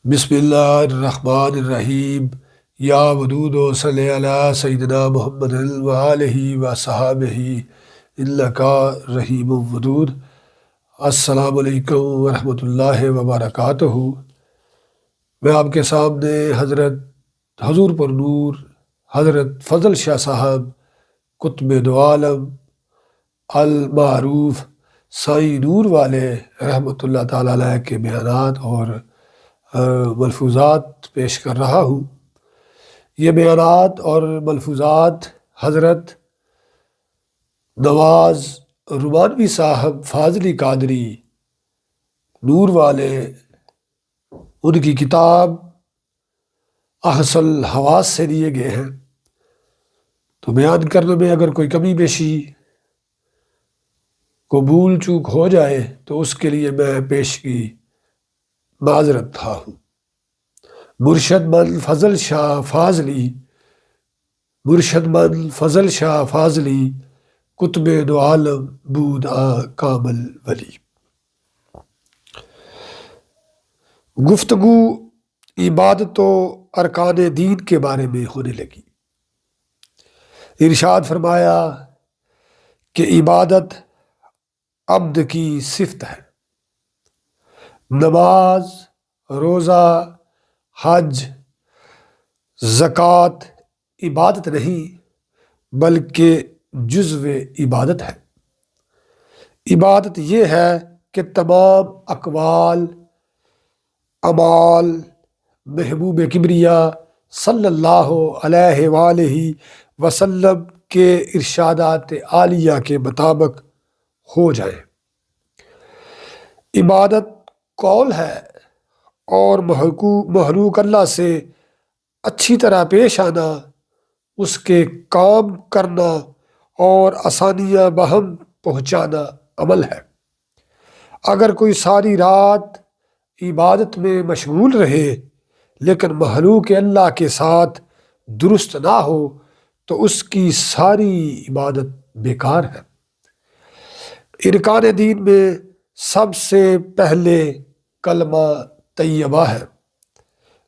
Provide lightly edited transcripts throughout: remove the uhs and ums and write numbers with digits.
بسم اللہ الرحمن الرحیم۔ یا ودود و صلی علی سیدنا محمد وآلہ و صحابہ انکا رحیم ودود۔ السلام علیکم ورحمۃ اللہ وبرکاتہ۔ میں آپ کے سامنے حضرت حضور پر نور حضرت فضل شاہ صاحب قطب دو عالم المعروف سائیں نور والے رحمۃ اللہ تعالیٰ علیہ کے بیانات اور ملفوظات پیش کر رہا ہوں۔ یہ بیانات اور ملفوظات حضرت نواز رومانوی صاحب فاضلی قادری نور والے ان کی کتاب احسن الحواس سے لیے گئے ہیں، تو بیان کرنے میں اگر کوئی کمی بیشی کو بھول چوک ہو جائے تو اس کے لیے میں پیش کی معذرت تھا ہوں۔ مرشد من فضل شاہ فاضلی، مرشد من فضل شاہ فاضلی قطب دو عالم بود کامل ولی۔ گفتگو عبادت و ارکان دین کے بارے میں ہونے لگی۔ ارشاد فرمایا کہ عبادت عبد کی صفت ہے، نماز، روزہ، حج، زکوٰۃ عبادت نہیں بلکہ جزو عبادت ہے۔ عبادت یہ ہے کہ تمام اقوال، اعمال محبوب کبریا صلی اللہ علیہ وآلہ وسلم کے ارشادات عالیہ کے مطابق ہو جائے۔ عبادت قول ہے اور محلوق اللہ سے اچھی طرح پیش آنا، اس کے کام کرنا اور آسانیاں بہم پہنچانا عمل ہے۔ اگر کوئی ساری رات عبادت میں مشغول رہے لیکن محلوق اللہ کے ساتھ درست نہ ہو تو اس کی ساری عبادت بیکار ہے۔ ارکان دین میں سب سے پہلے کلمہ طیبہ ہے،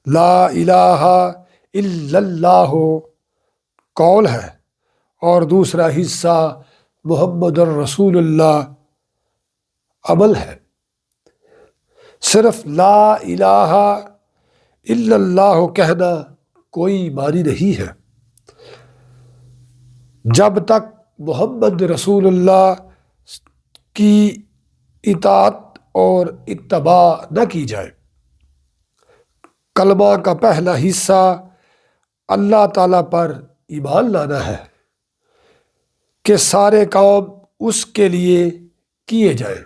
لا الہ الا اللہ قول ہے، اور دوسرا حصہ محمد الرسول اللہ عمل ہے۔ صرف لا الہ الا اللہ کہنا کوئی معنی نہیں ہے جب تک محمد رسول اللہ کی اطاعت اور اتباع نہ کی جائے۔ کلمہ کا پہلا حصہ اللہ تعالیٰ پر ایمان لانا ہے کہ سارے کام اس کے لیے کیے جائیں،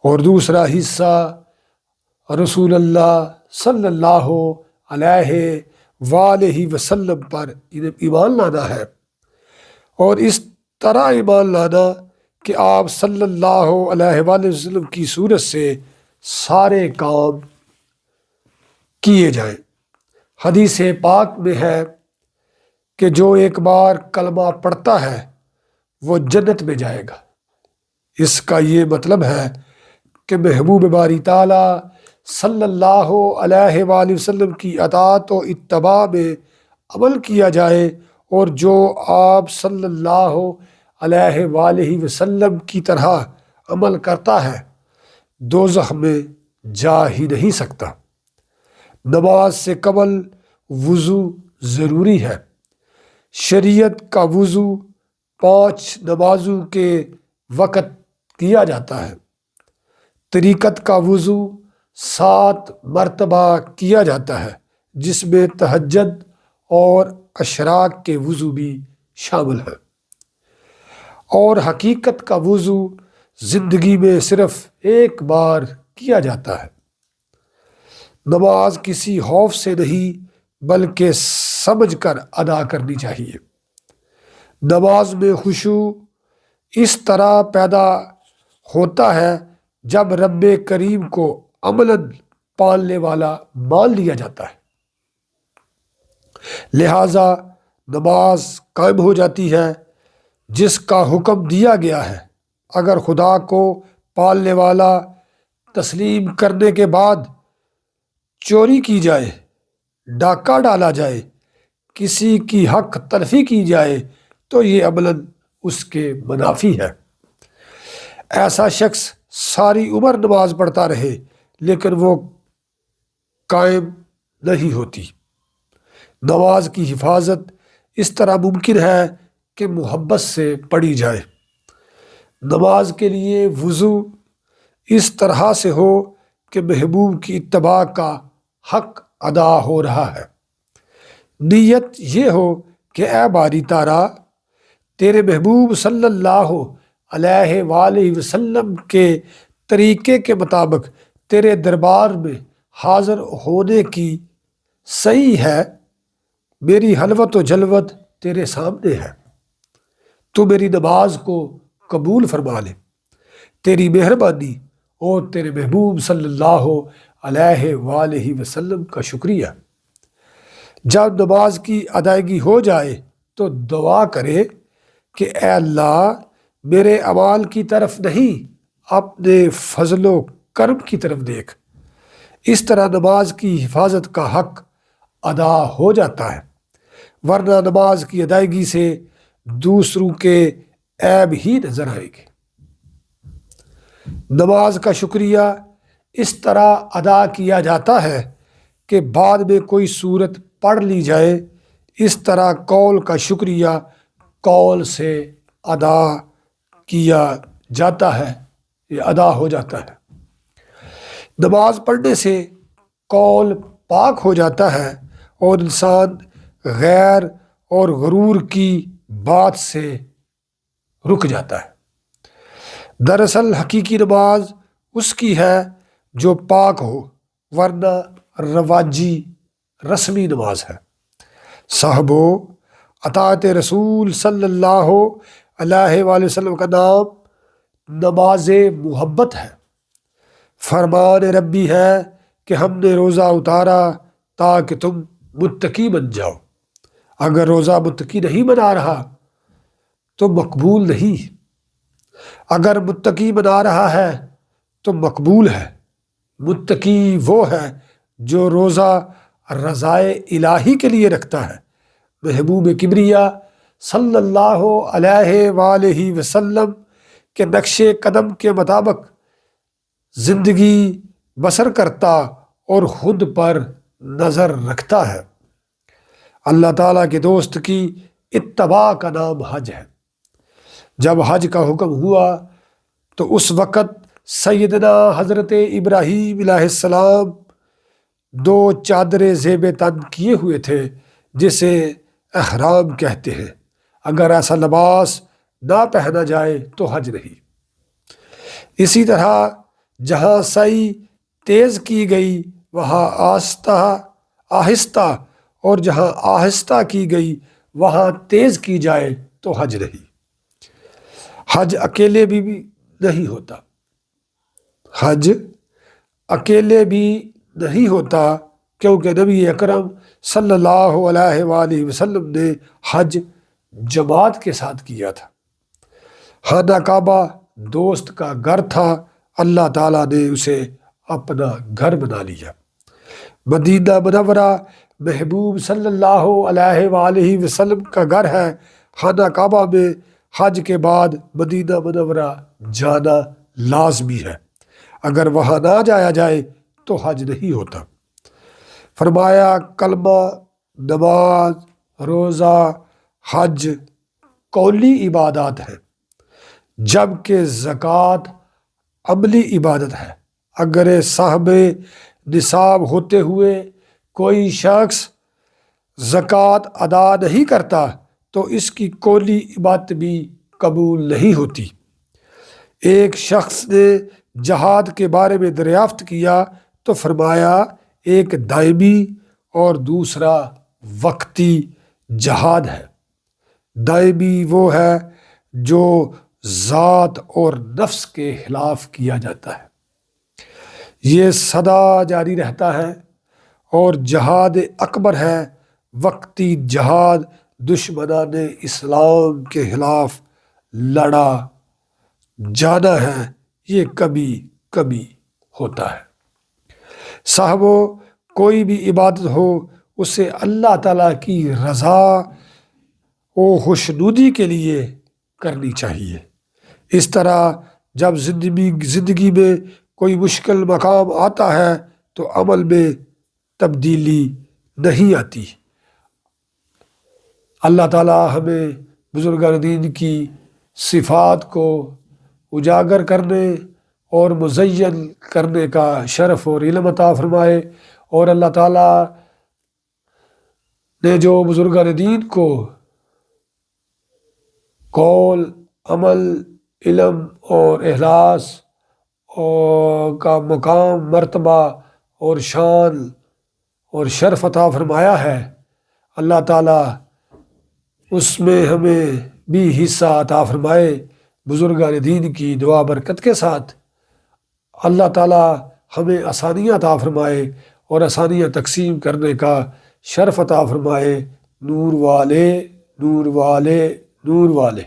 اور دوسرا حصہ رسول اللہ صلی اللہ علیہ وآلہ وسلم پر ایمان لانا ہے، اور اس طرح ایمان لانا کہ آپ صلی اللہ علیہ وآلہ وسلم کی صورت سے سارے کام کیے جائیں۔ حدیث پاک میں ہے کہ جو ایک بار کلمہ پڑھتا ہے وہ جنت میں جائے گا۔ اس کا یہ مطلب ہے کہ محبوب باری تعالیٰ صلی اللہ علیہ وآلہ وسلم کی اطاعت و اتباع میں عمل کیا جائے، اور جو آپ صلی اللہ علیہ وآلہ وسلم کی طرح عمل کرتا ہے دوزخ میں جا ہی نہیں سکتا۔ نماز سے قبل وضو ضروری ہے۔ شریعت کا وضو 5 نمازوں کے وقت کیا جاتا ہے۔ طریقت کا وضو 7 مرتبہ کیا جاتا ہے، جس میں تہجد اور اشراق کے وضو بھی شامل ہیں، اور حقیقت کا وضو زندگی میں صرف ایک بار کیا جاتا ہے۔ نماز کسی خوف سے نہیں بلکہ سمجھ کر ادا کرنی چاہیے۔ نماز میں خشوع اس طرح پیدا ہوتا ہے جب رب کریم کو عملاً پالنے والا مان لیا جاتا ہے، لہذا نماز قائم ہو جاتی ہے جس کا حکم دیا گیا ہے۔ اگر خدا کو پالنے والا تسلیم کرنے کے بعد چوری کی جائے، ڈاکہ ڈالا جائے، کسی کی حق تلفی کی جائے تو یہ عملاً اس کے منافی ہے۔ ایسا شخص ساری عمر نماز پڑھتا رہے لیکن وہ قائم نہیں ہوتی۔ نماز کی حفاظت اس طرح ممکن ہے کہ محبت سے پڑھی جائے۔ نماز کے لیے وضو اس طرح سے ہو کہ محبوب کی اتباع کا حق ادا ہو رہا ہے۔ نیت یہ ہو کہ اے باری تعالیٰ، تیرے محبوب صلی اللہ علیہ وآلہ وسلم کے طریقے کے مطابق تیرے دربار میں حاضر ہونے کی صحیح ہے، میری حلوت و جلوت تیرے سامنے ہے، تو میری نماز کو قبول فرما لے۔ تیری مہربانی اور تیرے محبوب صلی اللہ علیہ وآلہ وسلم کا شکریہ۔ جب نماز کی ادائیگی ہو جائے تو دعا کرے کہ اے اللہ، میرے اعمال کی طرف نہیں، اپنے فضل و کرم کی طرف دیکھ۔ اس طرح نماز کی حفاظت کا حق ادا ہو جاتا ہے، ورنہ نماز کی ادائیگی سے دوسروں کے عیب ہی نظر آئیں گے۔ نماز کا شکریہ اس طرح ادا کیا جاتا ہے کہ بعد میں کوئی سورت پڑھ لی جائے، اس طرح قول کا شکریہ قول سے ادا کیا جاتا ہے، یہ ادا ہو جاتا ہے۔ نماز پڑھنے سے قول پاک ہو جاتا ہے اور انسان غیر اور غرور کی بات سے رک جاتا ہے۔ دراصل حقیقی نماز اس کی ہے جو پاک ہو، ورنہ رواجی رسمی نماز ہے۔ صاحبو، اطاعت رسول صلی اللہ علیہ وآلہ وسلم کا نام نماز محبت ہے۔ فرمان ربی ہے کہ ہم نے روزہ اتارا تاکہ تم متقی بن جاؤ۔ اگر روزہ متقی نہیں بنا رہا تو مقبول نہیں، اگر متقی بنا رہا ہے تو مقبول ہے۔ متقی وہ ہے جو روزہ رضائے الہی کے لیے رکھتا ہے، محبوب کبریا صلی اللہ علیہ وآلہ وسلم کے نقش قدم کے مطابق زندگی بسر کرتا اور خود پر نظر رکھتا ہے۔ اللہ تعالیٰ کے دوست کی اتباع کا نام حج ہے۔ جب حج کا حکم ہوا تو اس وقت سیدنا حضرت ابراہیم علیہ السلام 2 چادریں زیب تن کیے ہوئے تھے جسے احرام کہتے ہیں۔ اگر ایسا لباس نہ پہنا جائے تو حج نہیں۔ اسی طرح جہاں سعی تیز کی گئی وہاں آہستہ اور جہاں آہستہ کی گئی وہاں تیز کی جائے تو حج نہیں۔ حج اکیلے بھی نہیں ہوتا، حج اکیلے بھی نہیں ہوتا کیونکہ نبی اکرم صلی اللہ علیہ وآلہ وسلم نے حج جماعت کے ساتھ کیا تھا۔ خانہ کعبہ دوست کا گھر تھا، اللہ تعالیٰ نے اسے اپنا گھر بنا لیا۔ مدینہ منورہ محبوب صلی اللہ علیہ وآلہ وسلم کا گھر ہے۔ خانہ کعبہ میں حج کے بعد مدینہ منورہ جانا لازمی ہے، اگر وہاں نہ جایا جائے تو حج نہیں ہوتا۔ فرمایا کلمہ، نماز، روزہ، حج قولی عبادات ہیں، جبکہ زکوٰۃ عملی عبادت ہے۔ اگر صاحب نصاب ہوتے ہوئے کوئی شخص زکوٰۃ ادا نہیں کرتا تو اس کی قولی عبادت بھی قبول نہیں ہوتی۔ ایک شخص نے جہاد کے بارے میں دریافت کیا تو فرمایا ایک دائمی اور دوسرا وقتی جہاد ہے۔ دائمی وہ ہے جو ذات اور نفس کے خلاف کیا جاتا ہے، یہ سدا جاری رہتا ہے، اور جہاد اکبر ہے وقتی جہاد دشمنان اسلام کے خلاف لڑا جانا ہے، یہ کبھی کبھی ہوتا ہے۔ صاحبو، کوئی بھی عبادت ہو اسے اللہ تعالیٰ کی رضا و خوشنودی کے لیے کرنی چاہیے۔ اس طرح جب زندگی میں کوئی مشکل مقام آتا ہے تو عمل میں تبدیلی نہیں آتی۔ اللہ تعالیٰ ہمیں بزرگان دین کی صفات کو اجاگر کرنے اور مزین کرنے کا شرف اور علم عطا فرمائے، اور اللہ تعالیٰ نے جو بزرگان دین کو قول، عمل، علم اور اخلاص کا مقام، مرتبہ اور شان اور شرف عطا فرمایا ہے، اللہ تعالیٰ اس میں ہمیں بھی حصہ عطا فرمائے۔ بزرگان دین کی دعا برکت کے ساتھ اللہ تعالیٰ ہمیں آسانیاں عطا فرمائے اور آسانیاں تقسیم کرنے کا شرف عطا فرمائے۔ نور والے، نور والے، نور والے۔